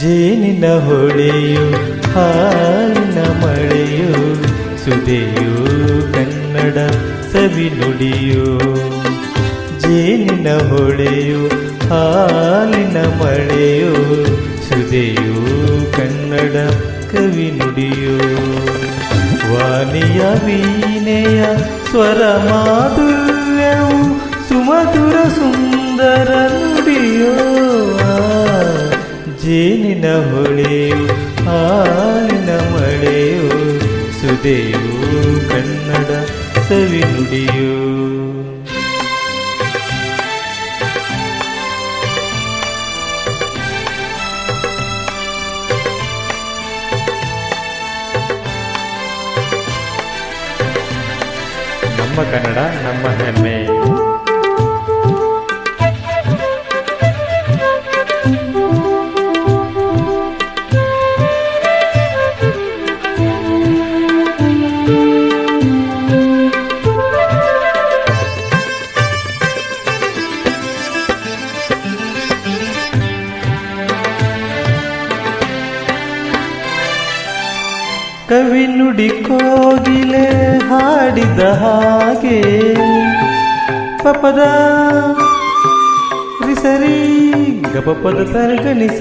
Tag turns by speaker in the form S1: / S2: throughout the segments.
S1: ಜೇನಿನ ಹೊಳೆಯು ಹಾಲಿನ ಮಳೆಯು ಸುದೆಯು ಕನ್ನಡ ಸವಿ ನುಡಿಯು. ಜೇನಿನ ಹೊಳೆಯು ಹಾಲಿನ ಮಳೆಯು ಸುದೆಯು ಕನ್ನಡ ಕವಿ ನುಡಿಯು. ವಾಣಿಯ ವೀಣೆಯ ಸ್ವರ ಮಾಧುರ್ಯವು ಸುಮಧುರ ಸುಂದರ ನುಡಿಯೋ. ಜೇನಿನ ಹೊಳೆಯು ಹಾಲಿನ ಮಳೆಯು ಸುದೆಯು ಕನ್ನಡ ಸವಿ ನುಡಿಯು. ನಮ್ಮ ಕನ್ನಡ ನಮ್ಮ ಹೆಮ್ಮೆ. ಕವಿ ನುಡಿ ಕೋಗಿಲೆ ಹಾಡಿದ ಹಾಗೆ ಪಪದ ರಿಸರಿ ಗಪಪದ ತರ್ಗನಿಸ.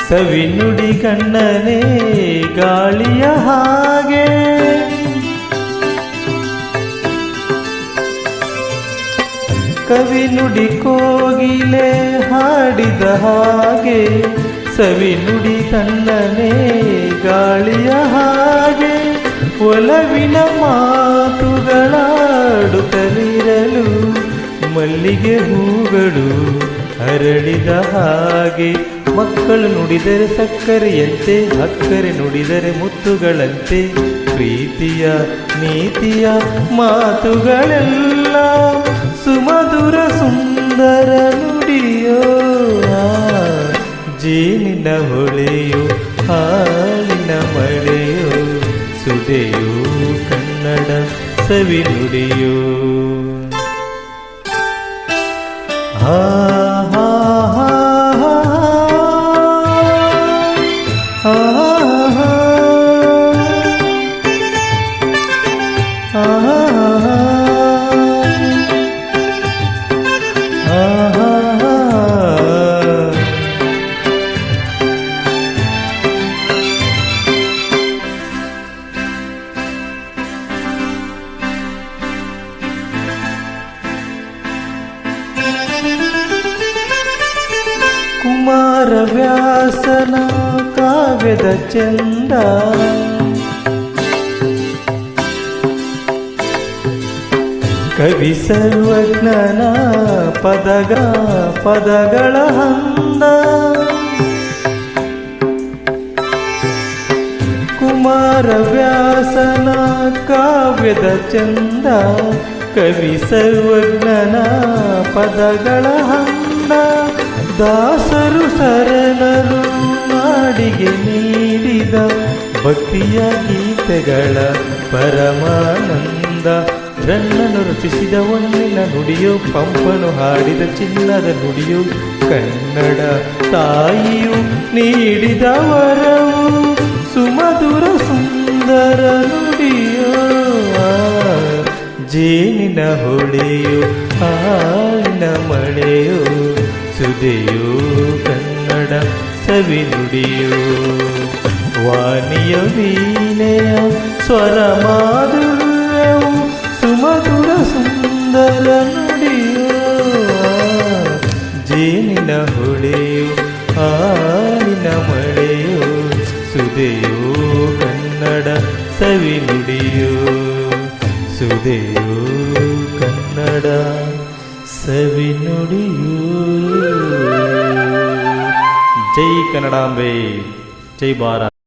S1: ಸವಿ ನುಡಿ ಕಣ್ಣನೆ ಗಾಳಿಯ ಹಾಗೆ ಕವಿ ನುಡಿ ಕೋಗಿಲೆ ಹಾಡಿದ ಹಾಗೆ ಸವಿ ನುಡಿ ಕಣ್ಣನೆ ಗಾಳಿಯ ಹಾಗೆ ಒಲವಿನ ಮಾತುಗಳಾಡುತ್ತಲಿರಲು ಮಲ್ಲಿಗೆ ಹೂಗಳು ಅರಳಿದ ಹಾಗೆ. ಮಕ್ಕಳು ನುಡಿದರೆ ಸಕ್ಕರೆಯಂತೆ ಅಕ್ಕರೆ ನುಡಿದರೆ ಮುತ್ತುಗಳಂತೆ ಪ್ರೀತಿಯ ನೀತಿಯ ಮಾತುಗಳೆಲ್ಲ ಸುಮಧುರ ಸುಂದರ ನುಡಿಯೋ. ಜೇನಿನ ಹೊಳೆಯು ಹಾಲಿನ ಮಳೆಯೋ ಸುದೆಯು ಕನ್ನಡ ಸವಿ ನುಡಿಯೋ. ಹಾ ಹಾ ಹಾ ಹಾ ಹಾ ಕುಮಾರವ್ಯಾಸನ ಕಾವ್ಯದ ಚಂದ ಕವಿ ಸರ್ವಜ್ಞನ ಪದಗಳ ಹಂದ. ಕುಮಾರವ್ಯಾಸನ ಕಾವ್ಯದ ಚಂದ ಕವಿ ಸರ್ವಜ್ಞನ ಪದಗಳ ಹಂದ. ದಾಸರು ಶರಣರು ನಾಡಿಗೆ ನೀಡಿದ ಭಕ್ತಿಯ ಗೀತೆಗಳ ಪರಮಾನಂದ. ರನ್ನನು ರಚಿಸಿದ ಒಂದಿನ ನುಡಿಯೋ ಪಂಪನು ಹಾಡಿದ ಚಿನ್ನದ ನುಡಿಯೋ ಕನ್ನಡ ತಾಯಿಯು ನೀಡಿದ ವರವು ಸುಮಧುರ ಸುಂದರ ನುಡಿಯೋ. ಜೇನಿನ ಹೊಳೆಯೋ ಹಾಲಿನ ಮಳೆಯೋ ಸುದೆಯೋ ಕನ್ನಡ ಸವಿ ನುಡಿಯೋ. ವಾಣಿಯ ವೀಣೆಯ ಸ್ವರ ಮಾಧುರ್ಯವು ಸುಮಧುರ ಸುಂದರ ನುಡಿಯೋ. ಜೇನಿನ ಹೊಳೆಯೋ ಹಾಲಿನ ಮಳೆಯೋ ಸುದೆಯೋ ಕನ್ನಡ ಸವಿ ನುಡಿಯೋ. ಸುದೆಯೋ ಕನ್ನಡ ಸವಿ ನುಡಿಯೋ. ಜೈ ಕನ್ನಡಾಂಬೆ, ಜೈ ಭಾರತ್.